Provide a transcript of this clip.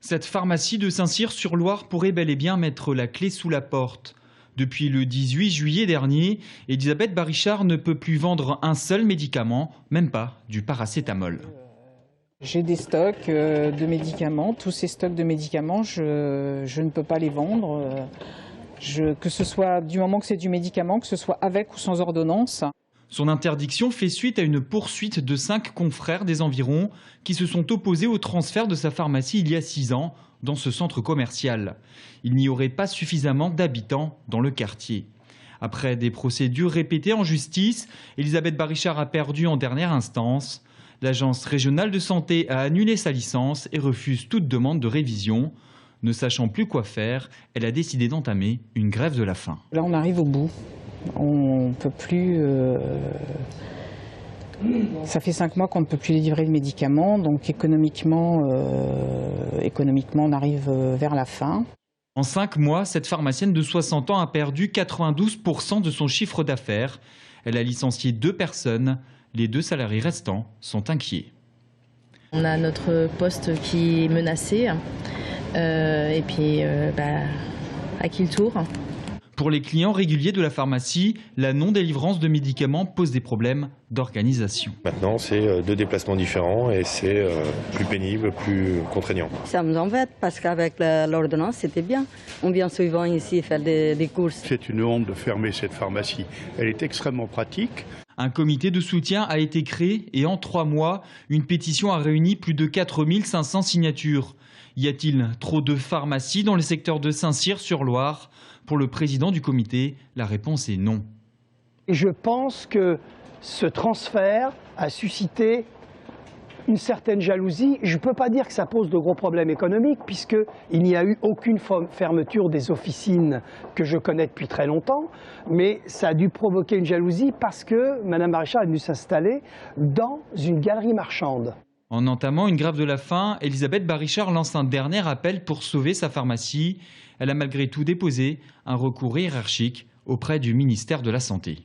Cette pharmacie de Saint-Cyr-sur-Loire pourrait bel et bien mettre la clé sous la porte. Depuis le 18 juillet dernier, Elisabeth Barichard ne peut plus vendre un seul médicament, même pas du paracétamol. J'ai des stocks de médicaments. Tous ces stocks de médicaments, je ne peux pas les vendre. Que ce soit du moment que c'est du médicament, que ce soit avec ou sans ordonnance. Son interdiction fait suite à une poursuite de 5 confrères des environs qui se sont opposés au transfert de sa pharmacie il y a 6 ans dans ce centre commercial. Il n'y aurait pas suffisamment d'habitants dans le quartier. Après des procédures répétées en justice, Elisabeth Barichard a perdu en dernière instance. L'agence régionale de santé a annulé sa licence et refuse toute demande de révision. Ne sachant plus quoi faire, elle a décidé d'entamer une grève de la faim. Là, on arrive au bout. On ne peut plus. Ça fait 5 mois qu'on ne peut plus livrer de médicaments, donc économiquement, on arrive vers la fin. En 5 mois, cette pharmacienne de 60 ans a perdu 92% de son chiffre d'affaires. Elle a licencié 2 personnes. Les 2 salariés restants sont inquiets. On a notre poste qui est menacé. Et puis, à qui le tour ? Pour les clients réguliers de la pharmacie, la non-délivrance de médicaments pose des problèmes d'organisation. Maintenant, c'est 2 déplacements différents et c'est plus pénible, plus contraignant. Ça nous embête parce qu'avec l'ordonnance, c'était bien. On vient souvent ici faire des courses. C'est une honte de fermer cette pharmacie. Elle est extrêmement pratique. Un comité de soutien a été créé et en 3 mois, une pétition a réuni plus de 4500 signatures. Y a-t-il trop de pharmacies dans le secteur de Saint-Cyr-sur-Loire ? Pour le président du comité, la réponse est non. Je pense que ce transfert a suscité une certaine jalousie. Je ne peux pas dire que ça pose de gros problèmes économiques, puisqu'il n'y a eu aucune fermeture des officines que je connais depuis très longtemps, mais ça a dû provoquer une jalousie parce que Mme Barichard est venue s'installer dans une galerie marchande. En entamant une grève de la faim, Elisabeth Barichard lance un dernier appel pour sauver sa pharmacie. Elle a malgré tout déposé un recours hiérarchique auprès du ministère de la Santé.